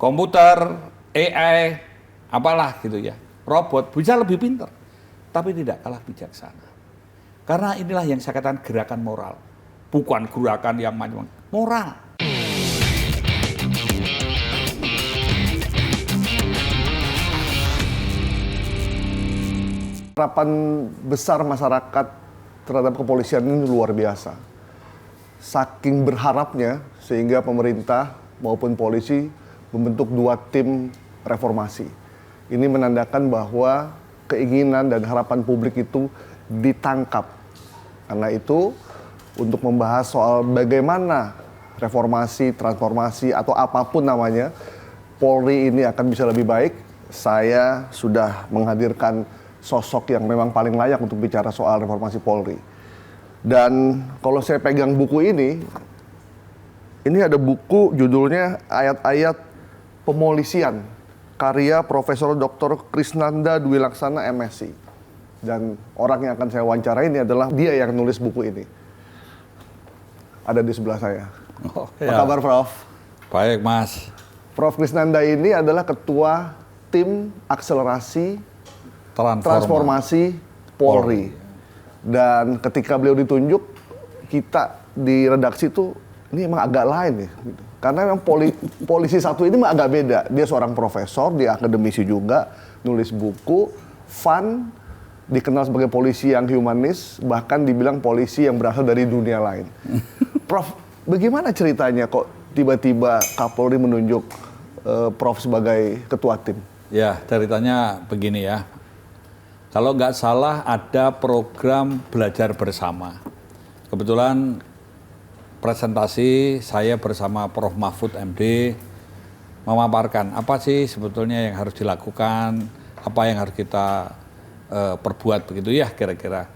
komputer, AI, apalah gitu ya, robot bisa lebih pintar, tapi tidak kalah bijaksana. Karena inilah yang saya katakan gerakan moral, bukan gerakan yang macam moral. Harapan besar masyarakat terhadap kepolisian ini luar biasa. Saking berharapnya sehingga pemerintah maupun polisi membentuk 2 tim reformasi. Ini menandakan bahwa keinginan dan harapan publik itu ditangkap. Karena itu untuk membahas soal bagaimana reformasi, transformasi atau apapun namanya, Polri ini akan bisa lebih baik, saya sudah menghadirkan sosok yang memang paling layak untuk bicara soal reformasi Polri. Dan kalau saya pegang buku ini ada buku judulnya Ayat-Ayat Pemolisian, karya Profesor Dr. Krisnanda Dwi Laksana MSc. Dan orang yang akan saya wawancara ini adalah dia yang nulis buku ini. Ada di sebelah saya. Oh, Apa kabar, Prof? Baik, Mas. Prof. Krisnanda ini adalah ketua tim akselerasi transformasi Polri. Dan ketika beliau ditunjuk, kita di redaksi itu ini emang agak lain ya. Karena memang polisi satu ini agak beda. Dia seorang profesor, dia akademisi juga, nulis buku, fun, dikenal sebagai polisi yang humanis, bahkan dibilang polisi yang berasal dari dunia lain. Prof, bagaimana ceritanya kok tiba-tiba Kapolri menunjuk Prof sebagai ketua tim? Ya, ceritanya begini ya. Kalau nggak salah ada program belajar bersama. Kebetulan presentasi saya bersama Prof. Mahfud MD memaparkan apa sih sebetulnya yang harus dilakukan, apa yang harus kita perbuat begitu ya kira-kira.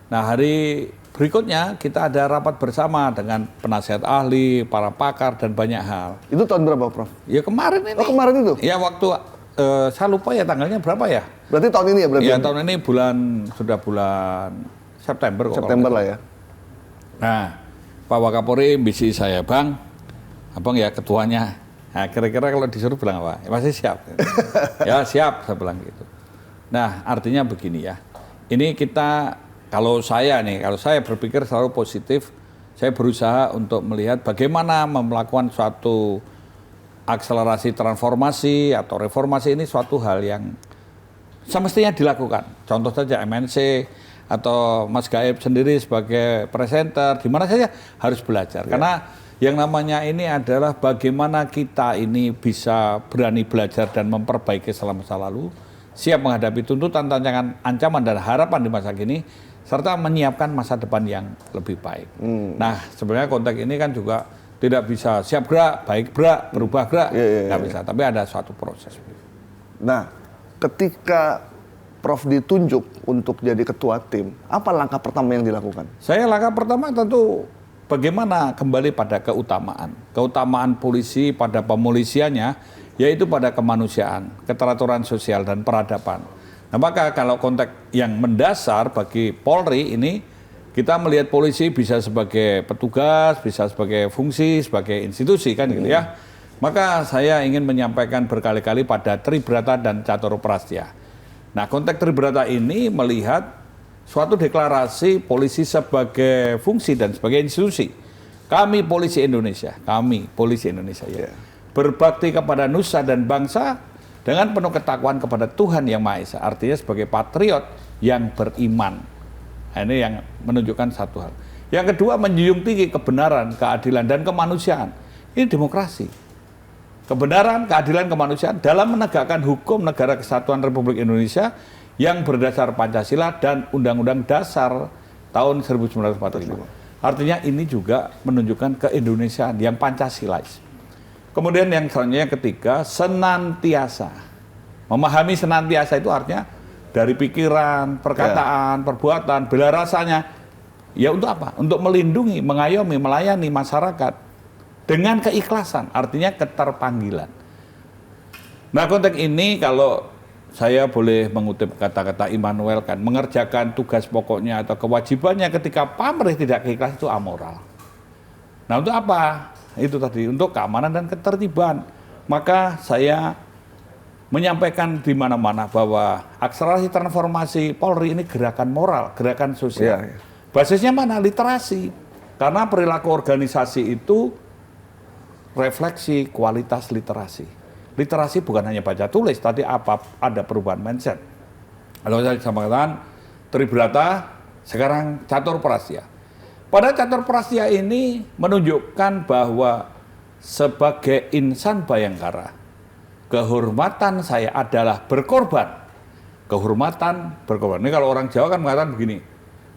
Nah hari berikutnya kita ada rapat bersama dengan penasihat ahli, para pakar dan banyak hal. Itu tahun berapa, Prof? Ya kemarin ini. Oh kemarin itu? Ya waktu saya lupa ya tanggalnya berapa ya. Berarti tahun ini ya berarti? Ya tahun ini sudah bulan September kok. September lah ya. Nah Pak Wakapolri bisi saya, Bang, Abang ya ketuanya. Nah kira-kira kalau disuruh bilang apa? Ya, masih siap. Ya siap, saya bilang gitu. Nah artinya begini ya, ini kita kalau saya berpikir selalu positif, saya berusaha untuk melihat bagaimana melakukan suatu akselerasi transformasi atau reformasi ini suatu hal yang semestinya dilakukan. Contoh saja MNC atau Mas Gaib sendiri sebagai presenter, di mana saja harus belajar. Ya. Karena yang namanya ini adalah bagaimana kita ini bisa berani belajar dan memperbaiki selama masa lalu, siap menghadapi tuntutan, tantangan, ancaman, dan harapan di masa kini, serta menyiapkan masa depan yang lebih baik. Nah, sebenarnya konteks ini kan juga tidak bisa siap gerak, baik gerak, berubah gerak, nggak bisa. Tapi ada suatu proses. Nah, ketika Prof ditunjuk untuk jadi ketua tim, apa langkah pertama yang dilakukan? Langkah pertama tentu bagaimana kembali pada keutamaan. Keutamaan polisi pada pemolisiannya, yaitu pada kemanusiaan, keteraturan sosial, dan peradaban. Nah, maka kalau konteks yang mendasar bagi Polri ini, kita melihat polisi bisa sebagai petugas, bisa sebagai fungsi, sebagai institusi kan gitu ya. Maka saya ingin menyampaikan berkali-kali pada Tribrata dan Catur Prastya. Nah konteks Tribrata ini melihat suatu deklarasi polisi sebagai fungsi dan sebagai institusi. Kami polisi Indonesia ya. Berbakti kepada nusa dan bangsa dengan penuh ketakwaan kepada Tuhan Yang Maha Esa. Artinya sebagai patriot yang beriman. Nah, ini yang menunjukkan satu hal. Yang kedua, menjunjung tinggi kebenaran, keadilan, dan kemanusiaan. Ini demokrasi. Kebenaran, keadilan, kemanusiaan dalam menegakkan hukum Negara Kesatuan Republik Indonesia yang berdasar Pancasila dan Undang-Undang Dasar tahun 1945. Artinya ini juga menunjukkan keindonesiaan yang Pancasilais. Kemudian yang selanjutnya ketiga, senantiasa. Memahami senantiasa itu artinya dari pikiran, perkataan, perbuatan, bela rasanya. Ya untuk apa? Untuk melindungi, mengayomi, melayani masyarakat dengan keikhlasan, artinya keterpanggilan. Nah konteks ini kalau saya boleh mengutip kata-kata Immanuel kan, mengerjakan tugas pokoknya atau kewajibannya ketika pamrih tidak keikhlasan itu amoral. Nah untuk apa? Itu tadi, untuk keamanan dan ketertiban. Maka saya menyampaikan di mana-mana bahwa akselerasi transformasi Polri ini gerakan moral, gerakan sosial. Iya. Basisnya mana? Literasi. Karena perilaku organisasi itu refleksi kualitas literasi. Literasi bukan hanya baca tulis, tadi ada perubahan mindset. Kalau saya sampaikan Tribrata, sekarang catur prasya. Pada catur prasya ini menunjukkan bahwa sebagai insan Bayangkara, kehormatan saya adalah berkorban. Kehormatan berkorban. Ini kalau orang Jawa kan mengatakan begini,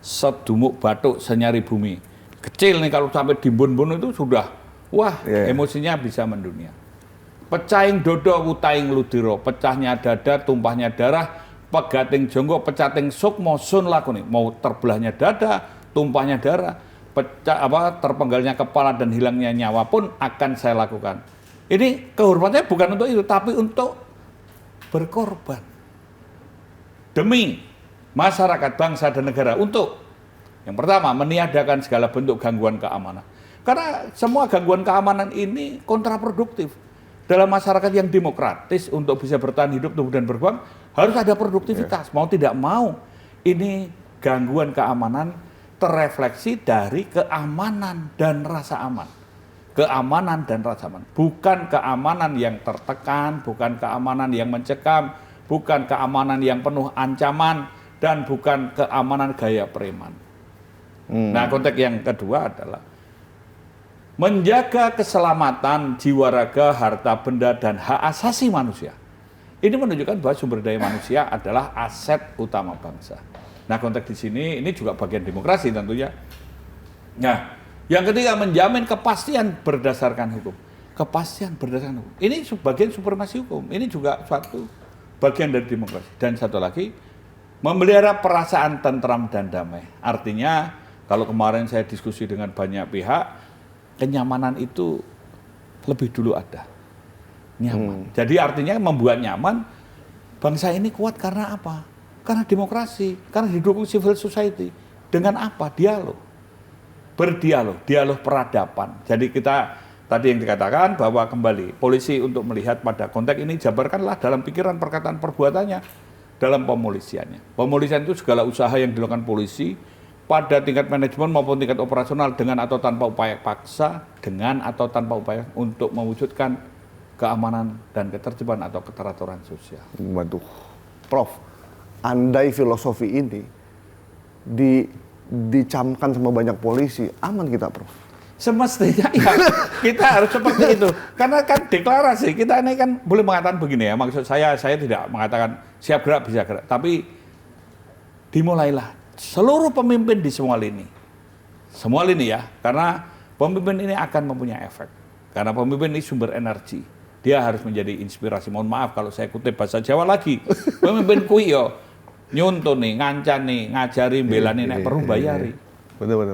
sedumuk batuk senyari bumi. Kecil nih kalau sampai dimbun-bun itu sudah, wah emosinya bisa mendunia. Pecahing dodo utaing ludiro, pecahnya dada, tumpahnya darah, pegating jonggo, pecating sukmo sun lakuni. Mau terbelahnya dada, tumpahnya darah, terpenggalnya kepala dan hilangnya nyawa pun akan saya lakukan. Ini kehormatannya bukan untuk itu, tapi untuk berkorban. Demi masyarakat, bangsa, dan negara. Untuk, yang pertama, meniadakan segala bentuk gangguan keamanan. Karena semua gangguan keamanan ini kontraproduktif. Dalam masyarakat yang demokratis, untuk bisa bertahan hidup, tumbuh, dan berkembang, harus ada produktivitas. Mau tidak mau, ini gangguan keamanan terrefleksi dari keamanan dan rasa aman. Keamanan dan rasa aman. Bukan keamanan yang tertekan, bukan keamanan yang mencekam, bukan keamanan yang penuh ancaman, dan bukan keamanan gaya preman. Nah, konteks yang kedua adalah menjaga keselamatan jiwa raga, harta benda, dan hak asasi manusia. Ini menunjukkan bahwa sumber daya manusia adalah aset utama bangsa. Nah, konteks di sini ini juga bagian demokrasi tentunya. Nah, yang ketiga, menjamin kepastian berdasarkan hukum. Kepastian berdasarkan hukum. Ini bagian supremasi hukum. Ini juga suatu bagian dari demokrasi. Dan satu lagi, memelihara perasaan tentram dan damai. Artinya, kalau kemarin saya diskusi dengan banyak pihak, kenyamanan itu lebih dulu ada. Nyaman. Jadi artinya membuat nyaman, bangsa ini kuat karena apa? Karena demokrasi, karena didukung civil society. Dengan apa? Dialog. Berdialog, dialog peradaban. Jadi kita tadi yang dikatakan bahwa kembali polisi untuk melihat pada konteks ini jabarkanlah dalam pikiran, perkataan, perbuatannya dalam pemolisiannya. Pemolisian itu segala usaha yang dilakukan polisi pada tingkat manajemen maupun tingkat operasional dengan atau tanpa upaya paksa, dengan atau tanpa upaya untuk mewujudkan keamanan dan ketertiban atau keteraturan sosial. Waduh, Prof, andai filosofi ini dicamkan sama banyak polisi, aman kita, Prof? Semestinya ya, kita harus seperti itu. Karena kan deklarasi, kita ini kan boleh mengatakan begini ya, maksud saya tidak mengatakan siap gerak, bisa gerak. Tapi dimulailah seluruh pemimpin di semua lini ya, karena pemimpin ini akan mempunyai efek. Karena pemimpin ini sumber energi, dia harus menjadi inspirasi. Mohon maaf kalau saya kutip bahasa Jawa lagi. Pemimpin kuwi yo nyuntun nih, ngancan nih, ngajari, belani, nek perlu bayari. Betul.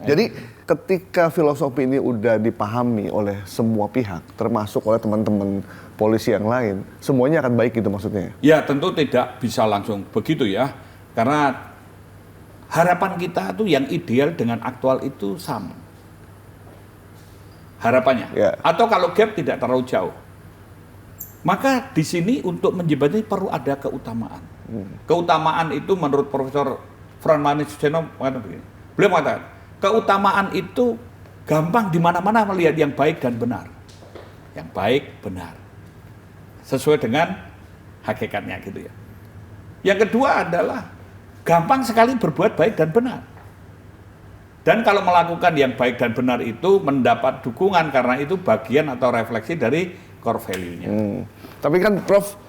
Jadi ketika filosofi ini udah dipahami oleh semua pihak, termasuk oleh teman-teman polisi yang lain, semuanya akan baik gitu maksudnya? Ya tentu tidak bisa langsung begitu ya, karena harapan kita tuh yang ideal dengan aktual itu sama. Harapannya. Ya. Atau kalau gap tidak terlalu jauh. Maka di sini untuk menjembatani perlu ada keutamaan. Keutamaan itu menurut Profesor Fran Manis Suseno mengatakan begini. Beliau mengatakan, keutamaan itu gampang di mana-mana melihat yang baik dan benar. Yang baik, benar. Sesuai dengan hakikatnya gitu ya. Yang kedua adalah gampang sekali berbuat baik dan benar. Dan kalau melakukan yang baik dan benar itu mendapat dukungan karena itu bagian atau refleksi dari core value-nya. Tapi kan Prof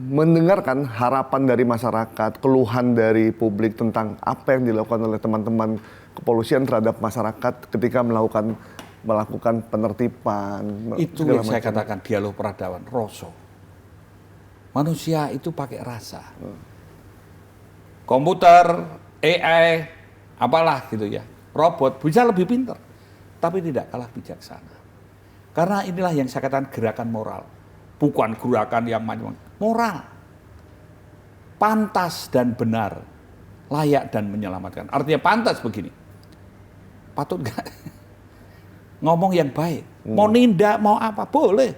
mendengarkan harapan dari masyarakat, keluhan dari publik tentang apa yang dilakukan oleh teman-teman kepolisian terhadap masyarakat ketika melakukan penertiban. Itu yang saya katakan dialog peradaban, rasa. Manusia itu pakai rasa. Komputer, AI, apalah gitu ya, robot bisa lebih pintar, tapi tidak kalah bijaksana. Karena inilah yang saya katakan gerakan moral, bukan gerakan yang macam-macam. Moral, pantas dan benar, layak dan menyelamatkan. Artinya pantas begini, patut gak ngomong yang baik, mau nindak, mau apa, boleh.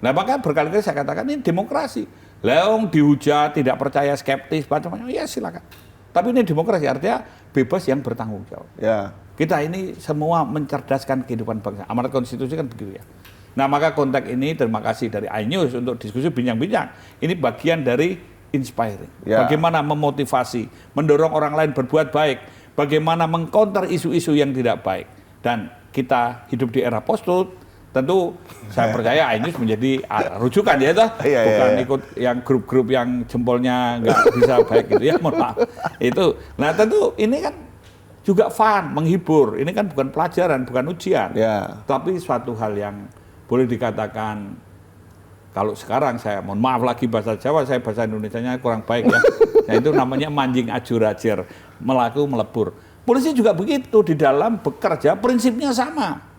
Nah, maka berkali-kali saya katakan ini demokrasi. Leong dihujat, tidak percaya, skeptis, macam-macam, ya silakan. Tapi ini demokrasi, artinya bebas yang bertanggung jawab. Ya. Kita ini semua mencerdaskan kehidupan bangsa. Amanat konstitusi kan begitu ya. Nah, maka konteks ini terima kasih dari iNews untuk diskusi bincang-bincang. Ini bagian dari inspiring. Ya. Bagaimana memotivasi, mendorong orang lain berbuat baik, bagaimana mengcounter isu-isu yang tidak baik. Dan kita hidup di era post-truth, tentu saya percaya iNews menjadi rujukan ya toh. Bukan ikut yang grup-grup yang jempolnya nggak bisa baik gitu ya, mohon maaf. Itu. Nah, tentu ini kan juga fun, menghibur. Ini kan bukan pelajaran, bukan ujian. Ya. Tapi suatu hal yang boleh dikatakan, kalau sekarang saya, mohon maaf lagi bahasa Jawa, saya bahasa Indonesianya kurang baik ya. Nah, itu namanya manjing ajur-ajir, melaku melebur. Polisi juga begitu, di dalam bekerja prinsipnya sama.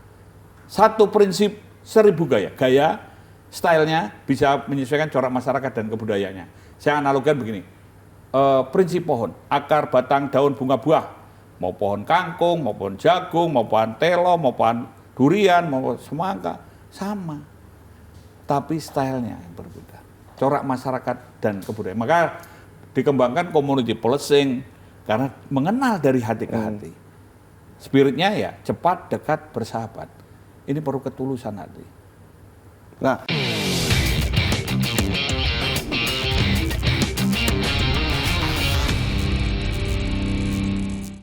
Satu prinsip 1000 gaya. Gaya, stylenya bisa menyesuaikan corak masyarakat dan kebudayaannya. Saya analogikan begini, prinsip pohon, akar, batang, daun, bunga, buah. Mau pohon kangkung, mau pohon jagung, mau pohon telo, mau pohon durian, mau pohon semangka, sama. Tapi stylenya yang berbeda. Corak masyarakat dan kebudayaan. Maka dikembangkan community policing, karena mengenal dari hati ke hati. Spiritnya ya cepat, dekat, bersahabat. Ini perlu ketulusan hati. Nah,